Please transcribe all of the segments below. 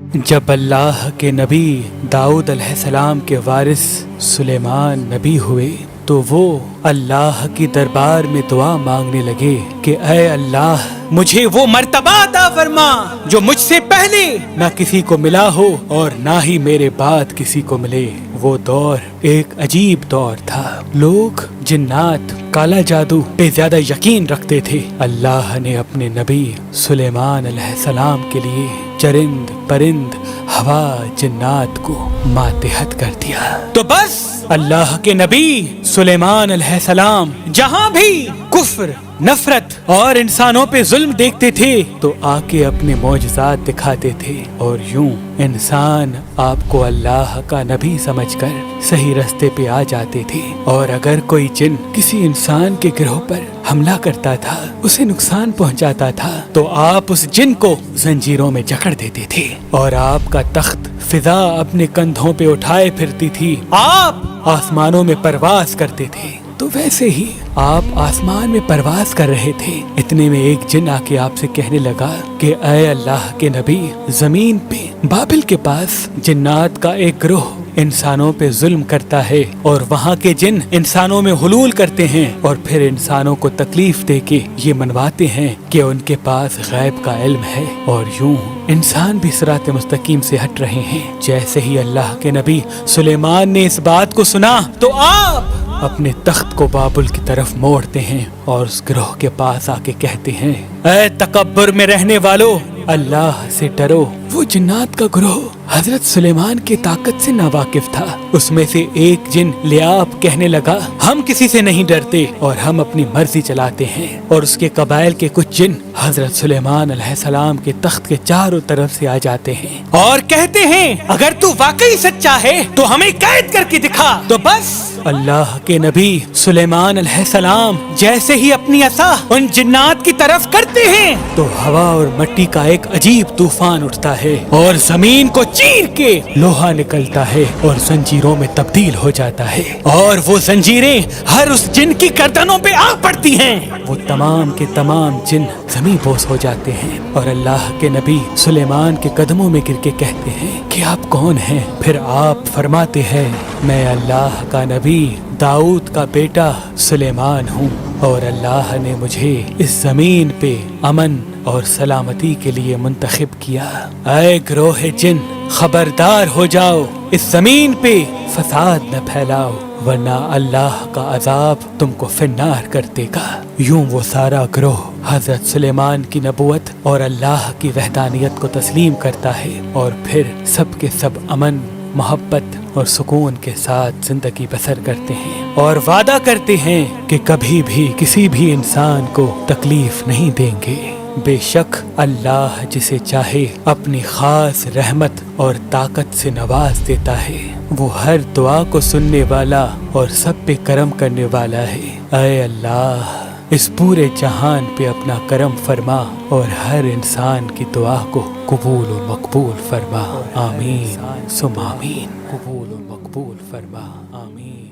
جب اللہ کے نبی داؤد علیہ السلام کے وارث سلیمان نبی ہوئے تو وہ اللہ کی دربار میں دعا مانگنے لگے کہ اے اللہ مجھے وہ مرتبہ عطا فرما جو مجھ سے پہلے نہ کسی کو ملا ہو اور نہ ہی میرے بعد کسی کو ملے۔ وہ دور ایک عجیب دور تھا، لوگ جنات کالا جادو پہ زیادہ یقین رکھتے تھے۔ اللہ نے اپنے نبی سلیمان علیہ السلام کے لیے چرند پرند ہوا جنات کو ماتحت کر دیا۔ تو بس اللہ کے نبی سلیمان علیہ السلام جہاں بھی کفر نفرت اور انسانوں پہ ظلم دیکھتے تھے تو آ کے اپنے معجزات دکھاتے تھے، اور یوں انسان آپ کو اللہ کا نبی سمجھ کر صحیح راستے پہ آ جاتے تھے۔ اور اگر کوئی جن کسی انسان کے گروہ پر حملہ کرتا تھا، اسے نقصان پہنچاتا تھا، تو آپ اس جن کو زنجیروں میں جکڑ دیتے تھے اور آپ کا تخت فضا اپنے کندھوں پہ اٹھائے پھرتی تھی، آپ آسمانوں میں پرواز کرتے تھے۔ تو ویسے ہی آپ آسمان میں پرواز کر رہے تھے، اتنے میں ایک جن آ کے آپ سے کہنے لگا کہ اے اللہ کے نبی، زمین پہ بابل کے پاس جنات کا ایک گروہ انسانوں پہ ظلم کرتا ہے، اور وہاں کے جن انسانوں میں حلول کرتے ہیں اور پھر انسانوں کو تکلیف دے کے یہ منواتے ہیں کہ ان کے پاس غیب کا علم ہے، اور یوں انسان بھی صراط مستقیم سے ہٹ رہے ہیں۔ جیسے ہی اللہ کے نبی سلیمان نے اس بات کو سنا تو آپ اپنے تخت کو بابل کی طرف موڑتے ہیں اور اس گروہ کے پاس آ کے کہتے ہیں، اے تکبر میں رہنے والو، اللہ سے ڈرو۔ وہ جنات کا گروہ حضرت سلیمان کی طاقت سے ناواقف تھا۔ اس میں سے ایک جن لیاب کہنے لگا، ہم کسی سے نہیں ڈرتے اور ہم اپنی مرضی چلاتے ہیں، اور اس کے قبائل کے کچھ جن حضرت سلیمان علیہ السلام کے تخت کے چاروں طرف سے آ جاتے ہیں اور کہتے ہیں، اگر تو واقعی سچا ہے تو ہمیں قید کر کے دکھا۔ تو بس اللہ کے نبی سلیمان علیہ السلام جیسے ہی اپنی عصا ان جنات کی طرف کرتے ہیں تو ہوا اور مٹی کا ایک عجیب طوفان اٹھتا ہے اور زمین کو چیر کے لوہا نکلتا ہے اور زنجیروں میں تبدیل ہو جاتا ہے، اور وہ زنجیریں ہر اس جن کی گردنوں پہ آ پڑتی ہیں۔ وہ تمام کے تمام جن زمین بوس ہو جاتے ہیں، اور اللہ کے نبی سلیمان کے قدموں میں گر کے کہتے ہیں کہ آپ کون ہیں؟ پھر آپ فرماتے ہیں، میں اللہ کا نبی داؤد کا بیٹا سلیمان ہوں، اور اللہ نے مجھے اس زمین پہ امن اور سلامتی کے لیے منتخب کیا۔ اے گروہ جن، خبردار ہو جاؤ، اس زمین پہ فساد نہ پھیلاؤ، ورنہ اللہ کا عذاب تم کو فنار کر دے گا۔ یوں وہ سارا گروہ حضرت سلیمان کی نبوت اور اللہ کی وحدانیت کو تسلیم کرتا ہے، اور پھر سب کے سب امن محبت اور سکون کے ساتھ زندگی بسر کرتے ہیں، اور وعدہ کرتے ہیں کہ کبھی بھی کسی بھی انسان کو تکلیف نہیں دیں گے۔ بے شک اللہ جسے چاہے اپنی خاص رحمت اور طاقت سے نواز دیتا ہے، وہ ہر دعا کو سننے والا اور سب پہ کرم کرنے والا ہے۔ اے اللہ، اس پورے جہان پہ اپنا کرم فرما اور ہر انسان کی دعا کو قبول و مقبول فرما، آمین ثم آمین۔ قبول و مقبول فرما، آمین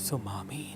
ثم آمین۔